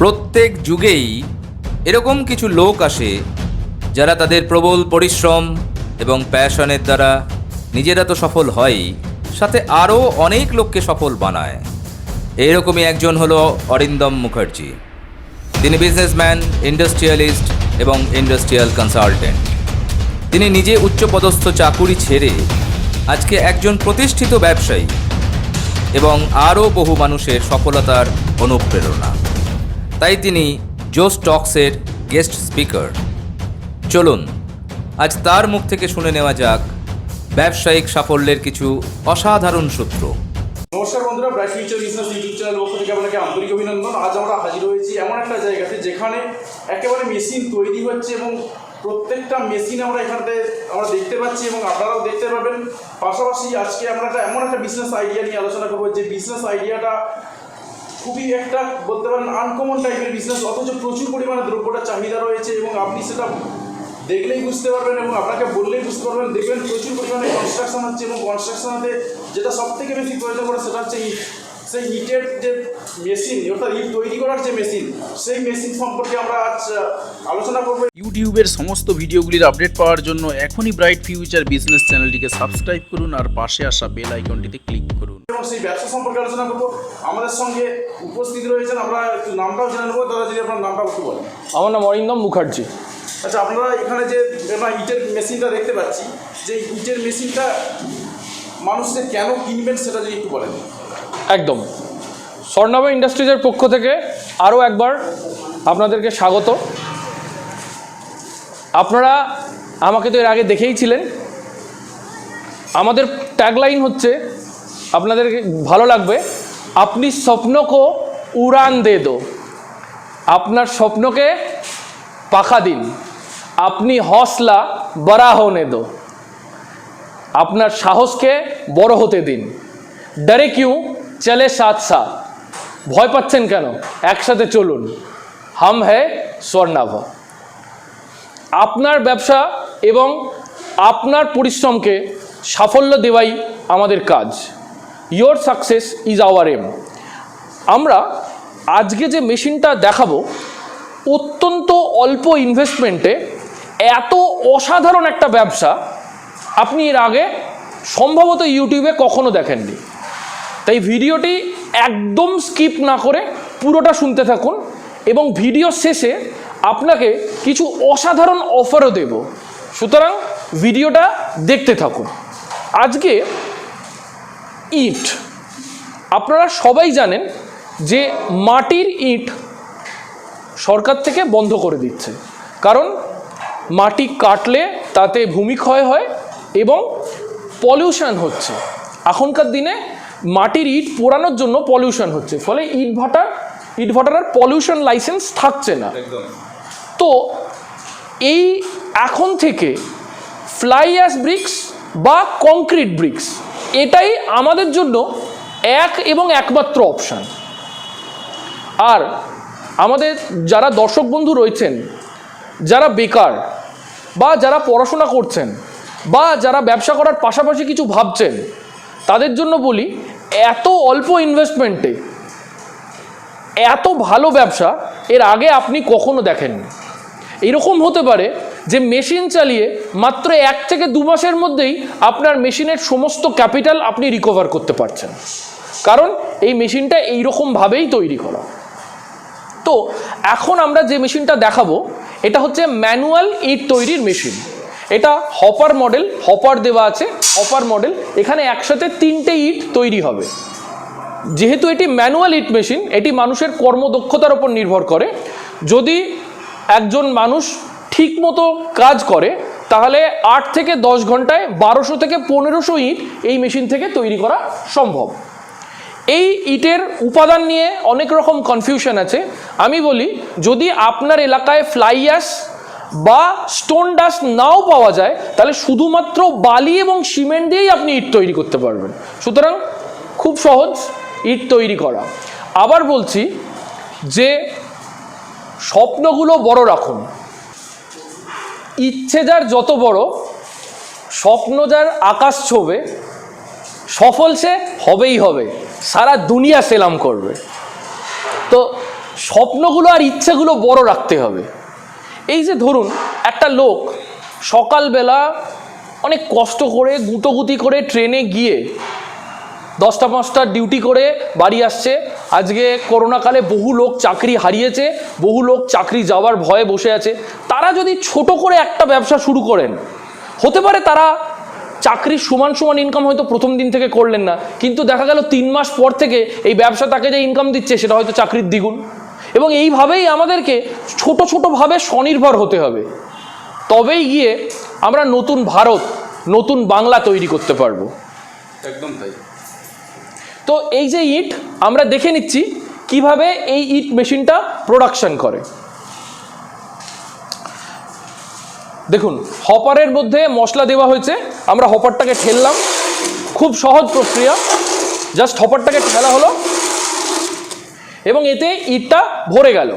প্রত্যেক যুগেই এরকম কিছু লোক আসে যারা তাদের প্রবল পরিশ্রম এবং প্যাশনের দ্বারা নিজেরা তো সফল হয়ই, সাথে আরও অনেক লোককে সফল বানায়। এরকমই একজন হলো অরিন্দম মুখার্জি। তিনি বিজনেসম্যান, ইন্ডাস্ট্রিয়ালিস্ট এবং ইন্ডাস্ট্রিয়াল কনসালটেন্ট। তিনি নিজে উচ্চপদস্থ চাকুরি ছেড়ে আজকে একজন প্রতিষ্ঠিত ব্যবসায়ী এবং আরও বহু মানুষের সফলতার অনুপ্রেরণা। তাই তিনি জোস টক্সের গেস্ট স্পিকার। চলুন আজ তার মুখ থেকে শুনে নেওয়া যাক ব্যবসায়িক সাফল্যের কিছু অসাধারণ সূত্র। নমস্কার বন্ধুরা, bright future business YouTube channel পক্ষ থেকে আপনাকে আন্তরিক অভিনন্দন। আজ আমরা হাজির হয়েছি এমন একটা জায়গাতে যেখানে একেবারে মেশিন তৈরি হচ্ছে এবং প্রত্যেকটা মেশিন আমরা এখানে দেখতে পাচ্ছি এবং আপনারাও দেখতে পাবেন। পাশাপাশি আজকে আমরা এমন একটা বিজনেস আইডিয়া নিয়ে আলোচনা করবো যে বিজনেস আইডিয়াটা খুবই একটা বলতে পারেন আনকমন টাইপের বিজনেস, অথচ প্রচুর পরিমাণে দ্রব্যটার চাহিদা রয়েছে এবং আপনি সেটা দেখলেই বুঝতে পারবেন এবং আপনাকে বললেই বুঝতে পারবেন। দেখবেন প্রচুর পরিমাণে কনস্ট্রাকশন হচ্ছে এবং কনস্ট্রাকশনে যেটা সব থেকে বেশি প্রয়োজন পড়ে সেটা হচ্ছে ইট। সেই ইটের যে মেশিন, অর্থাৎ ইট তৈরি করার যে মেশিন, সেই মেশিন সম্পর্কে আমরা আজ আলোচনা করব। ইউটিউবের সমস্ত ভিডিওগুলির আপডেট পাওয়ার জন্য এখনই ব্রাইট ফিউচার বিজনেস চ্যানেলটিকে সাবস্ক্রাইব করুন আর পাশে আসা বেল আইকনটিতে ক্লিক করুন এবং সেই ব্যবসা সম্পর্কে আলোচনা করব। আমাদের সঙ্গে উপস্থিত রয়েছেন, আমরা একটু নামটাও জেনে নেবো। দাদা, যদি আপনার নামটা একটু বলেন। আমার নাম অরিন্দম মুখার্জি। আচ্ছা, আপনারা এখানে যে ইটের মেশিনটা দেখতে পাচ্ছি, যে ইটের মেশিনটা মানুষকে কেন কিনবেন সেটা যদি একটু বলেন। একদম, স্বর্ণাভ ইন্ডাস্ট্রিজের পক্ষ থেকে আরও একবার আপনাদেরকে স্বাগত। আপনারা আমাকে তো এর আগে দেখেইছিলেন। আমাদের ট্যাগলাইন হচ্ছে, আপনাদেরকে ভালো লাগবে, আপনি স্বপ্নকে উড়ান দে দো। আপনার স্বপ্নকে পাখা দিন, আপনি হসলা বড়া হোনে দো। আপনার সাহসকে বড় হতে দিন। ডরে কিউ চলে সাথ সাথ। ভয় পাচ্ছেন কেন? একসাথে চলুন, হাম হ্যায় স্বর্ণাভ। আপনার ব্যবসা এবং আপনার পরিশ্রমকে সাফল্য দেওয়াই আমাদের কাজ। Your success is our aim. আমরা আজকে যে মেশিনটা দেখাবো, অত্যন্ত অল্প ইনভেস্টমেন্টে এত অসাধারণ একটা ব্যবসা আপনি এর আগে সম্ভবত ইউটিউবে কখনো দেখেননি। তাই ভিডিওটি একদম স্কিপ না করে পুরোটা শুনতে থাকুন এবং ভিডিও শেষে আপনাকে কিছু অসাধারণ অফারও দেব। সুতরাং ভিডিওটা দেখতে থাকুন। আজকে ইট, আপনারা সবাই জানেন যে মাটির ইট সরকার থেকে বন্ধ করে দিচ্ছে, কারণ মাটি কাটলে তাতে ভূমিক্ষয় হয় এবং পলিউশন হচ্ছে। এখনকার দিনে মাটির ইট পোড়ানোর জন্য পলিউশন হচ্ছে, ফলে ইট ভাটার আর পলিউশন লাইসেন্স থাকছে না। তো এই এখন থেকে ফ্লাই অ্যাশ ব্রিক্স বা কংক্রিট ব্রিক্স, এটাই আমাদের জন্য এক এবং একমাত্র অপশান। আর আমাদের যারা দর্শক বন্ধু রয়েছেন, যারা বেকার বা যারা পড়াশোনা করছেন বা যারা ব্যবসা করার পাশাপাশি কিছু ভাবছেন, তাদের জন্য বলি, এত অল্প ইনভেস্টমেন্টে এত ভালো ব্যবসা এর আগে আপনি কখনো দেখেননি। এরকম হতে পারে যে মেশিন চালিয়ে মাত্র 1 থেকে 2 মাসের মধ্যেই আপনার মেশিনের সমস্ত ক্যাপিটাল আপনি রিকভার করতে পারছেন, কারণ এই মেশিনটা এইরকমভাবেই তৈরি করা। তো এখন আমরা যে মেশিনটা দেখাবো, এটা হচ্ছে ম্যানুয়াল ইট তৈরির মেশিন। এটা হপার মডেল, হপার দেওয়া আছে, হপার মডেল। এখানে একসাথে 3টে ইট তৈরি হবে। যেহেতু এটি ম্যানুয়াল ইট মেশিন, এটি মানুষের কর্মদক্ষতার উপর নির্ভর করে। যদি একজন মানুষ ঠিকমতো কাজ করে, তাহলে 8 থেকে 10 ঘন্টায় 1200 থেকে 1500 ইট এই মেশিন থেকে তৈরি করা সম্ভব। এই ইটের উপাদান নিয়ে অনেক রকম কনফিউশন আছে। আমি বলি, যদি আপনার এলাকায় ফ্লাই অ্যাশ বা স্টোন ডাস্ট নাও পাওয়া যায়, তাহলে শুধুমাত্র বালি এবং সিমেন্ট দিয়েই আপনি ইট তৈরি করতে পারবেন। সুতরাং খুব সহজ ইট তৈরি করা। আবার বলছি যে স্বপ্নগুলো বড় রাখুন। ইচ্ছে যার যত বড়, স্বপ্ন যার আকাশ ছোঁবে, সফল সে হবেই হবে, সারা দুনিয়া সেলাম করবে। তো স্বপ্নগুলো আর ইচ্ছেগুলো বড় রাখতে হবে। এই যে ধরুন একটা লোক সকালবেলা অনেক কষ্ট করে গুঁতোগুতি করে ট্রেনে গিয়ে 10টা 5টার ডিউটি করে বাড়ি আসছে। আজকে করোনাকালে বহু লোক চাকরি হারিয়েছে, বহু লোক চাকরি যাওয়ার ভয়ে বসে আছে। তারা যদি ছোট করে একটা ব্যবসা শুরু করেন, হতে পারে তারা চাকরির সমান সমান ইনকাম হয়তো প্রথম দিন থেকে করলেন না, কিন্তু দেখা গেল 3 মাস পর থেকে এই ব্যবসা তাকে যে ইনকাম দিচ্ছে সেটা হয়তো চাকরির দ্বিগুণ। এবং এইভাবেই আমাদেরকে ছোট ছোটোভাবে স্বনির্ভর হতে হবে, তবেই গিয়ে আমরা নতুন ভারত, নতুন বাংলা তৈরি করতে পারবো। একদম তাই। তো এই যে ইট আমরা দেখে নিচ্ছি কিভাবে এই ইট মেশিনটা প্রোডাকশন করে। দেখুন, হপারের মধ্যে মশলা দেওয়া হয়েছে, আমরা হপারটাকে ঠেললাম, খুব সহজ প্রক্রিয়া, জাস্ট হপারটাকে ঠেলা হলো এবং এতে ইটটা ভরে গেল।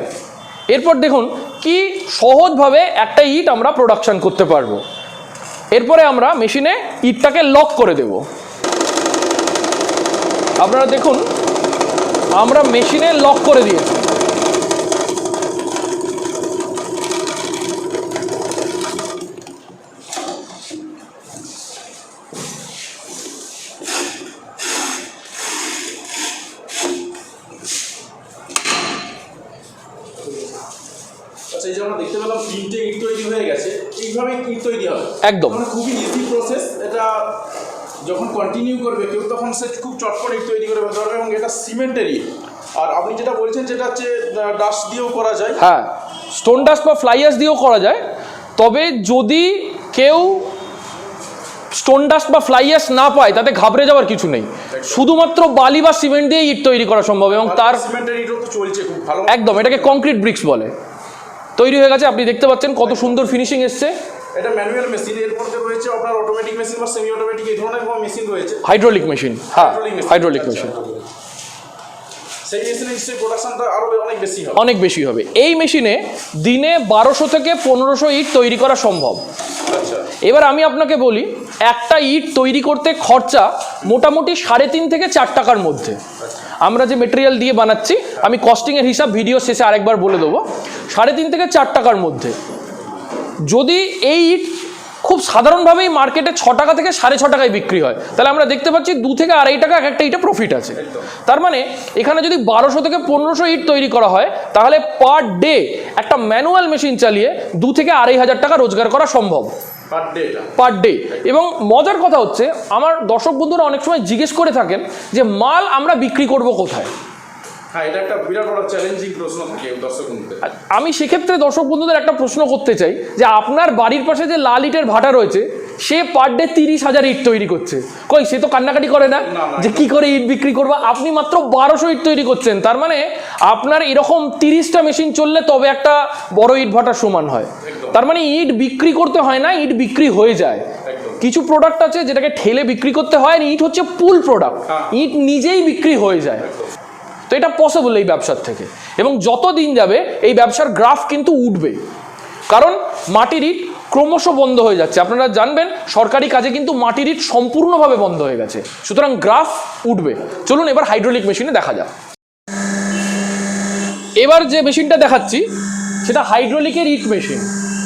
এরপর দেখুন কি সহজভাবে একটা ইট আমরা প্রোডাকশন করতে পারবো। এরপরে আমরা মেশিনে ইটটাকে লক করে দেব। আপনারা দেখুন আমরা মেশিনে লক করে দিয়েছি। আচ্ছা, এই যে আমরা দেখতে পেলাম 3টে ইট তৈরি হয়ে গেছে, এইভাবে ইট তৈরি হবে একদম মানে খুবই ইজি প্রসেস। এটা যখন কন্টিনিউ করবে কেউ তখন সে খুব চটপট ইট তৈরি করে ফেলতে পারবে। এবং এটা সিমেন্টের ইট, আর আপনি যেটা বলছেন যেটা হচ্ছে ডাস্ট দিয়েও করা যায়। হ্যাঁ, স্টোন ডাস্ট বা ফ্লাই অ্যাশ দিয়েও করা যায়। তবে যদি কেউ স্টোন ডাস্ট বা ফ্লাই অ্যাশ না পায় তাতে ঘাবড়ে যাওয়ার কিছু নেই, শুধুমাত্র বালি বা সিমেন্ট দিয়ে ইট তৈরি করা সম্ভব। এবং তার সিমেন্টের ইটও তো চলছে খুব ভালো, একদম, এটাকে কংক্রিট ব্রিক্স বলে। তৈরি হয়ে গেছে, আপনি দেখতে পাচ্ছেন কত সুন্দর ফিনিশিং এসছে। এটা ম্যানুয়াল মেশিন, এর মধ্যে রয়েছে আপনার অটোমেটিক মেশিন বা সেমি অটোমেটিক, এই ধরনের কোনো মেশিন রয়েছে। হাইড্রোলিক মেশিন, হ্যাঁ হাইড্রোলিক মেশিন। সেই মেশিনে নিশ্চয়ই প্রোডাকশনটা আরও অনেক বেশি হবে। অনেক বেশি হবে। এই মেশিনে দিনে 1200 থেকে 1500 ইট তৈরি করা সম্ভব। আচ্ছা, এবার আমি আপনাকে বলি, একটা ইট তৈরি করতে খরচা মোটামুটি 3.5 থেকে 4 টাকার মধ্যে। আমরা যে মেটেরিয়াল দিয়ে বানাচ্ছি, আমি কস্টিংয়ের হিসাব ভিডিও শেষে আরেকবার বলে দেবো, 3.5 থেকে 4 টাকার মধ্যে। যদি এই ইট খুব সাধারণভাবেই মার্কেটে 6 টাকা থেকে 6.5 টাকায় বিক্রি হয়, তাহলে আমরা দেখতে পাচ্ছি 2 থেকে 2.5 টাকা এক একটা ইটে প্রফিট আছে। তার মানে এখানে যদি 1200 থেকে 1500 ইট তৈরি করা হয়, তাহলে পার ডে একটা ম্যানুয়াল মেশিন চালিয়ে 2 থেকে 2,500 টাকা রোজগার করা সম্ভব পার ডে। এবং মজার কথা হচ্ছে, আমার দর্শক বন্ধুরা অনেক সময় জিজ্ঞেস করে থাকেন যে মাল আমরা বিক্রি করব কোথায়। হ্যাঁ, এটা একটা বিরাট বড় চ্যালেঞ্জিং প্রশ্ন থাকে দর্শক বন্ধুদের। আমি সেক্ষেত্রে দর্শক বন্ধুদের একটা প্রশ্ন করতে চাই যে আপনার বাড়ির পাশে যে লাল ইটের ভাটা রয়েছে, সে পার ডে 30,000 ইট তৈরি করছে, কই সে তো কান্নাকাটি করে না যে কি করে ইট বিক্রি করবো? আপনি মাত্র 1200 ইট তৈরি করছেন। তার মানে আপনার এরকম 30টা মেশিন চললে তবে একটা বড় ইট ভাটার সমান হয়। তার মানে ইট বিক্রি করতে হয় না, ইট বিক্রি হয়ে যায়। কিছু প্রোডাক্ট আছে যেটাকে ঠেলে বিক্রি করতে হয়, ইট হচ্ছে পুল প্রোডাক্ট, ইট নিজেই বিক্রি হয়ে যায়। তো এটা পসিবল এই ব্যবসার থেকে। এবং যত দিন যাবে এই ব্যবসার গ্রাফ কিন্তু উঠবে, কারণ মাটির ইট ক্রমশ বন্ধ হয়ে যাচ্ছে। আপনারা জানবেন সরকারি কাজে কিন্তু মাটির ইট সম্পূর্ণভাবে বন্ধ হয়ে গেছে, সুতরাং গ্রাফ উঠবে। চলুন এবার হাইড্রোলিক মেশিনে দেখা যাক। এবার যে মেশিনটা দেখাচ্ছি সেটা হাইড্রোলিকের ইট মেশিন।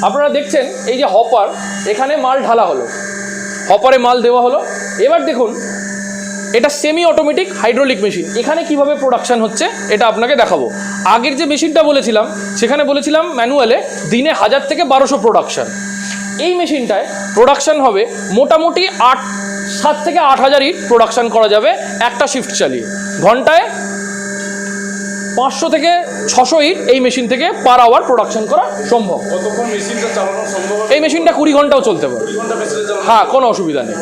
আপনারা দেখছেন এই যে হপার, এখানে মাল ঢালা হলো, হপারে মাল দেওয়া হলো। এবার দেখুন এটা সেমি অটোমেটিক হাইড্রোলিক মেশিন। এখানে কিভাবে প্রোডাকশন হচ্ছে এটা আপনাকে দেখাবো। আগের যে মেশিনটা বলেছিলাম সেখানে বলেছিলাম ম্যানুয়ালে দিনে 1000 থেকে 1200 প্রোডাকশন। এই মেশিনটায় প্রোডাকশন হবে মোটামুটি 7 থেকে 8000 ইট প্রোডাকশন করা যাবে একটা শিফট চালিয়ে। ঘন্টায় 500 থেকে 600 ইট এই মেশিন থেকে পার আওয়ার প্রোডাকশন করা সম্ভব। কতক্ষণ মেশিনটা চালানো সম্ভব? এই মেশিনটা 20 ঘন্টাও চলতে পারে। 20 ঘন্টা মেশিনে চালানো? হ্যাঁ, কোনো অসুবিধা নেই।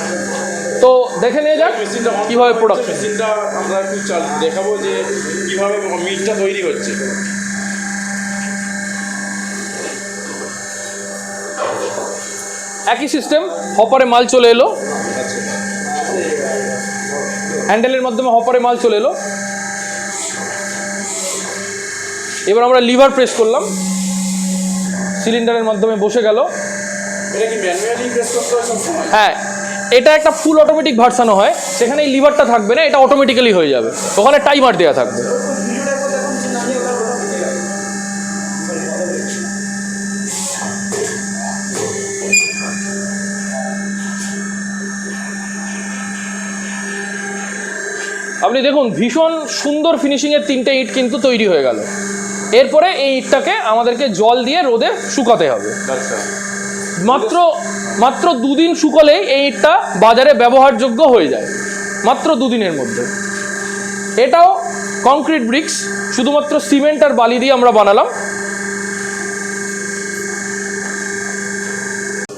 তো দেখে নিয়ে যাক মেশিনটা কীভাবে প্রোডাকশন। মেশিনটা আমরা একটু দেখাবো যে কীভাবে মিটটা তৈরি হচ্ছে। একই সিস্টেম, হপারে মাল চলে এলো, হ্যান্ডেলের মাধ্যমে হপারে মাল চলে এলো। এবার আমরা লিভার প্রেস করলাম, সিলিন্ডারের মাধ্যমে বসে গেল। এটা কি ম্যানুয়ালি প্রেস করতে হয় সবসময়? হ্যাঁ, এটা একটা ফুল অটোমেটিক ভার্সানও হয়, সেখানে এই লিভারটা থাকবে না, এটা অটোমেটিক্যালি হয়ে যাবে, ওখানে টাইমার দেওয়া থাকবে। আপনি দেখুন ভীষণ সুন্দর ফিনিশিংয়ের 3টে ইট কিন্তু তৈরি হয়ে গেল। এরপরে এই ইটটাকে আমাদেরকে জল দিয়ে রোদে শুকাতে হবে। আচ্ছা, মাত্র 2 দিন শুকলেই এই ইটটা বাজারে ব্যবহারযোগ্য হয়ে যায়, মাত্র 2 দিনের মধ্যে। এটাও কংক্রিট ব্রিক্স, শুধুমাত্র সিমেন্ট আর বালি দিয়ে আমরা বানালাম।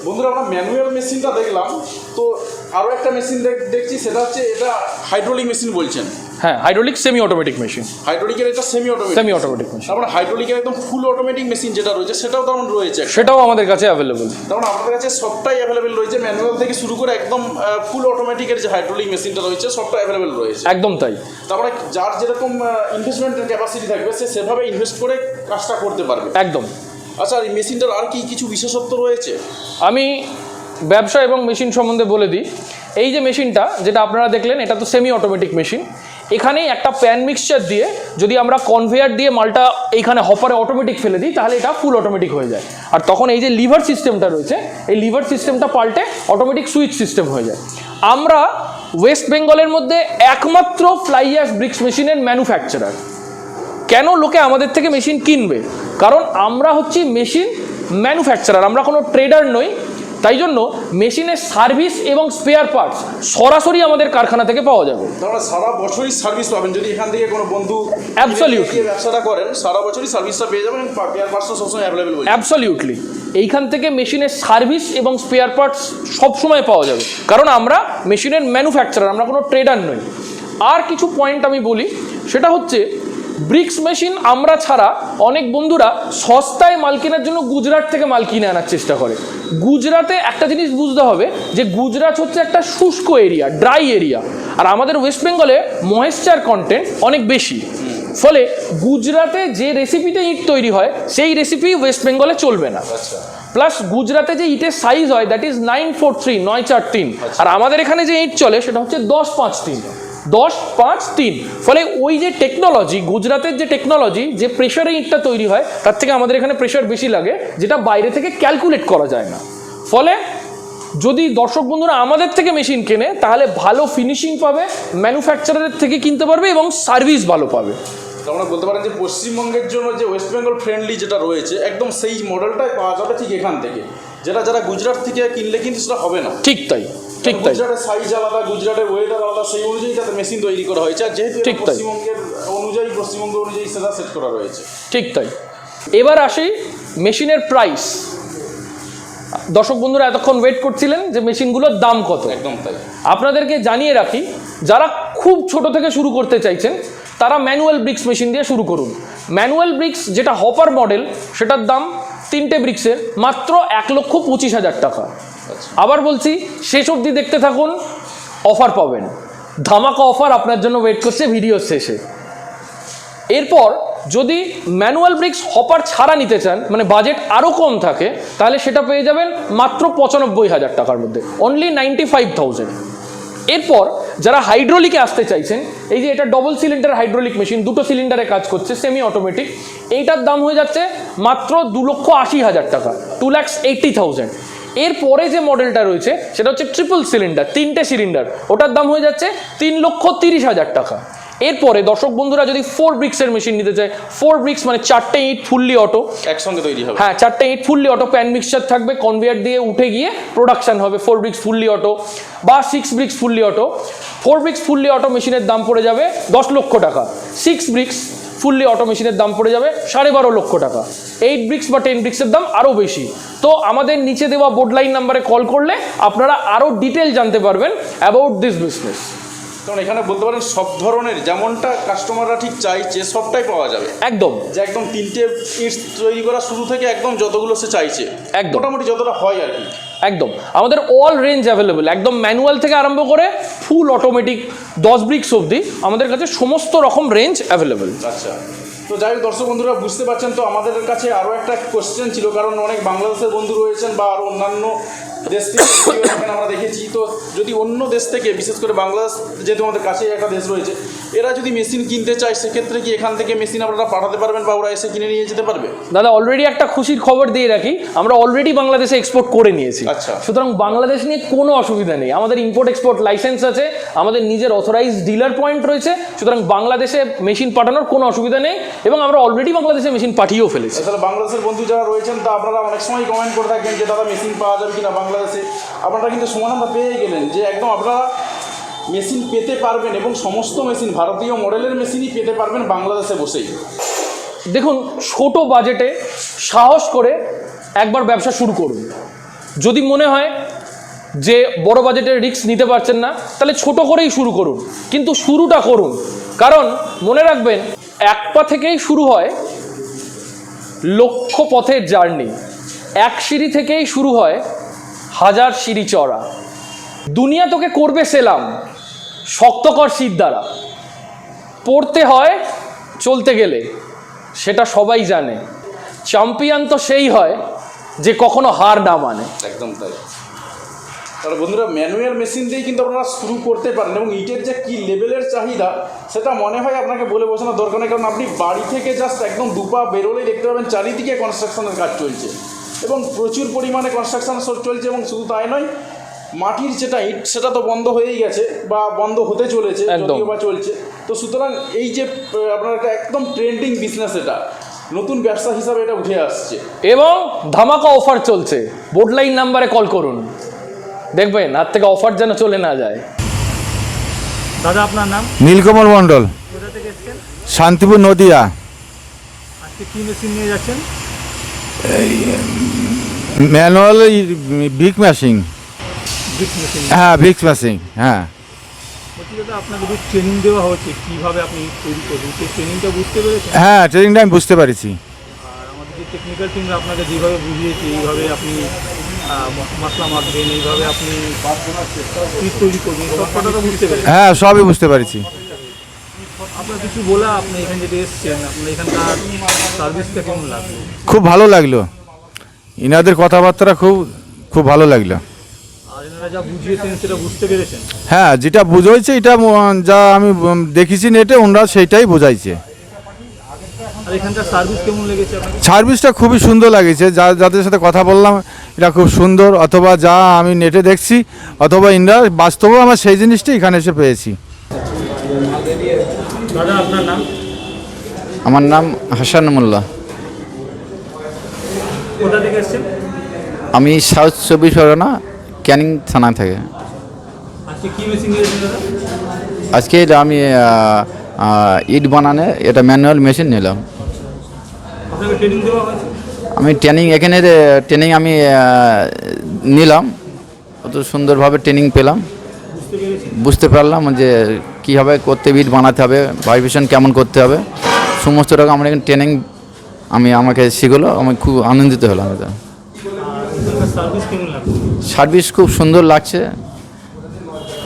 বন্ধুরা আমরা ম্যানুয়াল মেশিনটা দেখলাম, তো আরও একটা মেশিন দেখছি, সেটা হচ্ছে এটা হাইড্রোলিক মেশিন বলছেন। হ্যাঁ, হাইড্রোলিক সেমি অটোমেটিক মেশিন। হাইড্রোলিকের এটা সেমি অটোমেটিক মেশিন। তারপরে হাইড্রোলিকের একদম ফুল অটোমেটিক মেশিন যেটা রয়েছে সেটাও তেমন রয়েছে, সেটাও আমাদের কাছে অ্যাভেলেবল। তেমন আপনাদের কাছে সবটাই অ্যাভেলেবেল রয়েছে, ম্যানুয়াল থেকে শুরু করে একদম ফুল অটোমেটিকের যে হাইড্রোলিক মেশিনটা রয়েছে সবটা অ্যাভেলেবেল রয়েছে। একদম তাই। তারপরে যার যেরকম ইনভেস্টমেন্টের ক্যাপাসিটি থাকবে সে সেভাবে ইনভেস্ট করে কাজটা করতে পারবে। একদম। আচ্ছা, এই মেশিনটার আর কি কিছু বিশেষত্ব রয়েছে? আমি ব্যবসা এবং মেশিন সম্বন্ধে বলে দিই। এই যে মেশিনটা যেটা আপনারা দেখলেন, এটা তো সেমি অটোমেটিক মেশিন। এখানেই একটা প্যান মিক্সচার দিয়ে যদি আমরা কনভেয়ার দিয়ে মালটা এইখানে হপারে অটোমেটিক ফেলে দিই, তাহলে এটা ফুল অটোমেটিক হয়ে যায়। আর তখন এই যে লিভার সিস্টেমটা রয়েছে, এই লিভার সিস্টেমটা পাল্টে অটোমেটিক সুইচ সিস্টেম হয়ে যায়। আমরা ওয়েস্ট বেঙ্গলের মধ্যে একমাত্র ফ্লাই অ্যাশ ব্রিক্স মেশিনের ম্যানুফ্যাকচারার। কেন লোকে আমাদের থেকে মেশিন কিনবে? কারণ আমরা হচ্ছি মেশিন ম্যানুফ্যাকচারার, আমরা কোনো ট্রেডার নই। তাই জন্য মেশিনের সার্ভিস এবং স্পেয়ার পার্টস সরাসরি আমাদের কারখানা থেকে পাওয়া যাবে। তাহলে সারা বছরই সার্ভিস পাবেন, যদি এখান থেকে কোনো বন্ধু অ্যাবসলিউটলি ব্যবসাটা করেন সারা বছরই সার্ভিসটা পেয়ে যাবেন, স্পেয়ার পার্টসও সবসময় অ্যাভেলেবেল হয়ে যাবে। অ্যাবসলিউটলি এইখান থেকে মেশিনের সার্ভিস এবং স্পেয়ার পার্টস সবসময় পাওয়া যাবে, কারণ আমরা মেশিনের ম্যানুফ্যাকচারার, আমরা কোনো ট্রেডার নই। আর কিছু পয়েন্ট আমি বলি, সেটা হচ্ছে ব্রিক্স মেশিন আমরা ছাড়া অনেক বন্ধুরা সস্তায় মাল কেনার জন্য গুজরাট থেকে মাল কিনে আনার চেষ্টা করে। গুজরাটে একটা জিনিস বুঝতে হবে যে গুজরাট হচ্ছে একটা শুষ্ক এরিয়া, ড্রাই এরিয়া, আর আমাদের ওয়েস্ট বেঙ্গলে ময়েশ্চার কন্টেন্ট অনেক বেশি। ফলে গুজরাটে যে রেসিপিতে ইট তৈরি হয় সেই রেসিপি ওয়েস্ট বেঙ্গলে চলবে না। প্লাস গুজরাটে যে ইটের সাইজ হয় দ্যাট ইজ 943, 943, আর আমাদের এখানে যে ইট চলে সেটা হচ্ছে 1053, 1053। ফলে ওই যে টেকনোলজি, গুজরাতের যে টেকনোলজি, যে প্রেশারে ইটটা তৈরি হয় তার থেকে আমাদের এখানে প্রেশার বেশি লাগে, যেটা বাইরে থেকে ক্যালকুলেট করা যায় না। ফলে যদি দর্শক বন্ধুরা আমাদের থেকে মেশিন কেনে তাহলে ভালো ফিনিশিং পাবে, ম্যানুফ্যাকচারারের থেকে কিনতে পারবে এবং সার্ভিস ভালো পাবে। আমরা বলতে পারেন যে পশ্চিমবঙ্গের জন্য যে ওয়েস্ট বেঙ্গল ফ্রেন্ডলি যেটা রয়েছে একদম সেই মডেলটাই পাওয়া যাবে ঠিক এখান থেকে, যারা গুজরাট থেকে কিনলে কিন্তু সেটা হবে না। ঠিক তাই, ঠিক তাই। গুজরাটের সাইজ আলাদা, গুজরাটের ওয়েদার আলাদা, সেই অনুযায়ী তাদের মেশিন তৈরি করা হয়েছে, আর যেহেতু পশ্চিমবঙ্গ অনুযায়ী সেটা সেট করা রয়েছে। ঠিক তাই। এবার আসি মেশিনের প্রাইস। দর্শক বন্ধুরা এতক্ষণ ওয়েট করছিলেন যে মেশিনগুলোর দাম কত। একদম তাই। আপনাদেরকে জানিয়ে রাখি, যারা খুব ছোট থেকে শুরু করতে চাইছেন তারা ম্যানুয়াল ব্রিক্স মেশিন দিয়ে শুরু করুন। ম্যানুয়াল ব্রিক্স যেটা হপার মডেল, সেটার দাম 3টে ব্রিক্সের মাত্র 1,25,000 টাকা। আবার বলছি, শেষ অবধি দেখতে থাকুন, অফার পাবেন, ধামাকা অফার আপনার জন্য ওয়েট করছে ভিডিওর শেষে। এরপর যদি ম্যানুয়াল ব্রিক্স হপার ছাড়া নিতে চান, মানে বাজেট আরও কম থাকে, তাহলে সেটা পেয়ে যাবেন মাত্র 95,000 টাকার মধ্যে, অনলি 95,000। এরপর যারা হাইড্রোলিকে আসতে চাইছেন, এই যে এটা ডবল সিলিন্ডার হাইড্রোলিক মেশিন, 2টো সিলিন্ডারে কাজ করছে, সেমি অটোমেটিক, এইটার দাম হয়ে যাচ্ছে মাত্র 2,80,000 টাকা, 2,80,000। এরপরে যে মডেলটা রয়েছে সেটা হচ্ছে ট্রিপল সিলিন্ডার, 3টে সিলিন্ডার, ওটার দাম হয়ে যাচ্ছে 3,30,000 টাকা। এরপরে দর্শক বন্ধুরা যদি 4 ব্রিক্সের মেশিন নিতে চায়, 4 ব্রিক্স মানে 4টে ইট ফুললি অটো একসঙ্গে তৈরি হবে। হ্যাঁ, 4টে ইট ফুললি অটো, প্যান মিক্সচার থাকবে, কনভেয়ার দিয়ে উঠে গিয়ে প্রোডাকশন হবে। 4 ব্রিক্স ফুললি অটো বা 6 bricks fully auto. 4 bricks fully auto মেশিনের দাম পড়ে যাবে 10 লক্ষ টাকা। 6 ব্রিক্স ফুললি অটো মেশিনের দাম পড়ে যাবে 12.5 লক্ষ টাকা। 8 ব্রিক্স বা 10 ব্রিক্সের দাম আরও বেশি। তো আমাদের নিচে দেওয়া বোর্ড লাইন নাম্বারে কল করলে আপনারা আরও ডিটেল জানতে পারবেন অ্যাবাউট দিস বিজনেস। কারণ এখানে বলতে পারেন সব ধরনের যেমনটা কাস্টমাররা ঠিক চাইছে সবটাই পাওয়া যাবে। একদম, যে একদম 3টে ইট তৈরি করা শুরু থেকে একদম যতগুলো সে চাইছে, একদম মোটামুটি যতটা হয় আর কি। একদম আমাদের অল রেঞ্জ অ্যাভেলেবেল, একদম ম্যানুয়াল থেকে আরম্ভ করে ফুল অটোমেটিক 10 ব্রিক্স অবধি আমাদের কাছে সমস্ত রকম রেঞ্জ অ্যাভেলেবেল। আচ্ছা, তো যাই হোক দর্শক বন্ধুরা বুঝতে পারছেন, তো আমাদের কাছে আরও একটা কোশ্চেন ছিল, কারণ অনেক বাংলাদেশের বন্ধু রয়েছেন বা আরও অন্যান্য দেশ থেকে ভিডিও এখানে আমরা দেখেছি। তো যদি অন্য দেশ থেকে, বিশেষ করে বাংলাদেশ যেহেতু আমাদের কাছেই একটা দেশ রয়েছে, এরা যদি মেশিন কিনতে চায় সেক্ষেত্রে কি এখান থেকে মেশিন আপনারা পাঠাতে পারবেন বা ওরা এসে কিনে নিয়ে যেতে পারবে? দাদা অলরেডি একটা খুশির খবর দিয়ে রাখি, আমরা অলরেডি বাংলাদেশে এক্সপোর্ট করে নিয়েছি। আচ্ছা। সুতরাং বাংলাদেশ নিয়ে কোনো অসুবিধা নেই, আমাদের ইম্পোর্ট এক্সপোর্ট লাইসেন্স আছে, আমাদের নিজের অথরাইজড ডিলার পয়েন্ট রয়েছে। সুতরাং বাংলাদেশে মেশিন পাঠানোর কোনো অসুবিধা নেই এবং আমরা অলরেডি বাংলাদেশে মেশিন পাঠিয়েও ফেলেছি। তাহলে বাংলাদেশের বন্ধু যারা রয়েছেন তা আপনারা অনেক সময় কমেন্ট করে থাকেন যে দাদা মেশিন পাওয়া যাবে কিনা বাংলাদেশে। আপনারা কিন্তু সমাধানটা পেয়ে গেলেন যে একদম আপনারা মেশিন পেতে পারবেন এবং সমস্ত মেশিন ভারতীয় মডেলের মেশিনই পেতে পারবেন বাংলাদেশে বসেই। দেখুন, ছোট বাজেটে সাহস করে একবার ব্যবসা শুরু করুন। যদি মনে হয় যে বড় বাজেটের রিস্ক নিতে পারছেন না, তাহলে ছোট করেই শুরু করুন, কিন্তু শুরুটা করুন। কারণ মনে রাখবেন, এক পা থেকেই শুরু হয় লক্ষ পথের জার্নি, এক সিঁড়ি থেকেই শুরু হয় হাজার সিঁড়ি চড়া। দুনিয়া তোকে করবে সেলাম শক্তকর শীত দ্বারা, পড়তে হয় চলতে গেলে, সেটা সবাই জানে। চ্যাম্পিয়ন তো সেই হয় যে কখনো হার না মানে। একদম তাই। তাহলে বন্ধুরা ম্যানুয়াল মেশিন দিয়েই কিন্তু আপনারা শুরু করতে পারেন এবং ইটের যে কী লেভেলের চাহিদা সেটা মনে হয় আপনাকে বলে বোঝানোর দরকার নেই। কারণ আপনি বাড়ি থেকে জাস্ট একদম দুপা বেরোলেই দেখতে পাবেন চারিদিকে কনস্ট্রাকশনের কাজ চলছে এবং প্রচুর পরিমাণে কনস্ট্রাকশন চলছে। এবং শুধু তাই নয়, মাটির যেটা ইট সেটা তো বন্ধ হয়েই গেছে বা বন্ধ হতে চলেছে, যদিও বা চলছে। তো সুতরাং এই যে আপনার একটা একদম ট্রেন্ডিং বিজনেস, এটা নতুন ব্যবসা হিসাবে এটা উঠে আসছে এবং ধামাকা অফার চলছে। বোর্ড লাইন নাম্বারে কল করুন, দেখবেন আর থেকে অফার যেন চলে না যায়। দাদা আপনার নাম? নীলকমল মণ্ডল, কোথা থেকে এসেছেন? শান্তিপুর নদিয়া। আজকে কি মেশিন নিয়ে যাচ্ছেন? Manual big machine. Bricks machine. হ্যাঁ, ভিক্স মেশিন। হ্যাঁ, বলছি দাদা, আপনাকে যে ট্রেনিং দেওয়া হচ্ছে কীভাবে আপনি তৈরি করবেন, সেই ট্রেনিংটা বুঝতে পেরেছেন? হ্যাঁ, ট্রেনিংটা আমি বুঝতে পারছি। আর আমাদের যে টেকনিক্যাল টিমরা আপনাকে যেভাবে বুঝিয়েছে, এইভাবে আপনি মশলা মাখবেন, এইভাবে আপনি পিস তৈরি করবেন, সব কথাটা বুঝতে পেরেছেন? হ্যাঁ, সবই বুঝতে পারছি। আপনার কিছু বলা, আপনি এখানে যেতে এসেছেন, আপনার এখানকার সার্ভিসটা কেমন লাগলো? খুব ভালো লাগলো, ইনাদের কথাবার্তা খুব ভালো লাগলো। আর এনারা যা বুঝিয়েছেন সেটা বুঝতে পেরেছেন? হ্যাঁ, যেটা বুঝাইছে এটা যা আমি দেখেছি নেটে, ওনারা সেইটাই বোঝাইছে। আর এখানকার সার্ভিস কেমন লেগেছে আপনার? সার্ভিসটা খুবই সুন্দর লাগেছে। যাদের সাথে কথা বললাম এটা খুব সুন্দর, অথবা যা আমি নেটে দেখছি, অথবা ইন্ডিয়া বাস্তবেও আমার সেই জিনিসটা এখানে এসে পেয়েছি। দাদা আপনার নাম? আমার নাম হাসান মোল্লা। কোথা থেকে এসেছেন? আমি সাউথ চব্বিশ পরগনা, ক্যানিং থানা থেকে। আজকে কি মেশিন নিয়েছেন দাদা? আজকে আমি ইট বানানে এটা ম্যানুয়াল মেশিন নিলাম। আপনাকে ট্রেনিং দেওয়া হয়েছে? আমি এখানে ট্রেনিং আমি নিলাম, অত সুন্দরভাবে ট্রেনিং পেলাম, বুঝতে পেরেছি? বুঝতে পারলাম যে কীভাবে করতে ইট বানাতে হবে, ভাইব্রেশন কেমন করতে হবে, সমস্ত রকম আমরা এখানে ট্রেনিং আমাকে শিখলো। আমি খুব আনন্দিত হলাম। এটা আর এখানকার সার্ভিস কেমন লাগছে? সার্ভিস খুব সুন্দর লাগছে।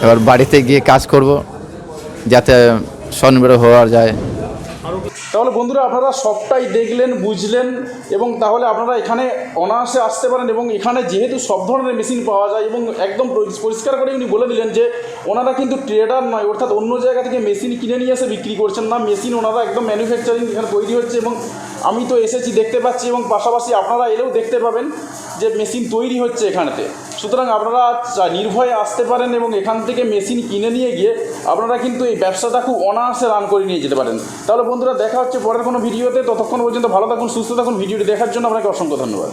এবার বাড়িতে গিয়ে কাজ করব যাতে স্বনির্ভর হওয়া যায়। তাহলে বন্ধুরা আপনারা সবটাই দেখলেন, বুঝলেন এবং তাহলে আপনারা এখানে অনায়াসে আসতে পারেন। এবং এখানে যেহেতু সব ধরনের মেশিন পাওয়া যায় এবং একদম পরিষ্কার করে উনি বলে দিলেন যে ওনারা কিন্তু ট্রেডার নয়, অর্থাৎ অন্য জায়গা থেকে মেশিন কিনে নিয়ে এসে বিক্রি করছেন না। মেশিন ওনারা একদম ম্যানুফ্যাকচারিং এখানে তৈরি হচ্ছে এবং আমি তো এসেছি, দেখতে পাচ্ছি এবং পাশাপাশি আপনারা এলেও দেখতে পাবেন যে মেশিন তৈরি হচ্ছে এখানেতে। সুতরাং আপনারা নির্ভয়ে আসতে পারেন এবং এখান থেকে মেশিন কিনে নিয়ে গিয়ে আপনারা কিন্তু এই ব্যবসাটা খুব অনায়াসে রান করে নিয়ে যেতে পারেন। তাহলে বন্ধুরা দেখা হচ্ছে পরের কোনো ভিডিওতে। ততক্ষণ পর্যন্ত ভালো থাকুন, সুস্থ থাকুন। ভিডিওটি দেখার জন্য আপনাকে অসংখ্য ধন্যবাদ।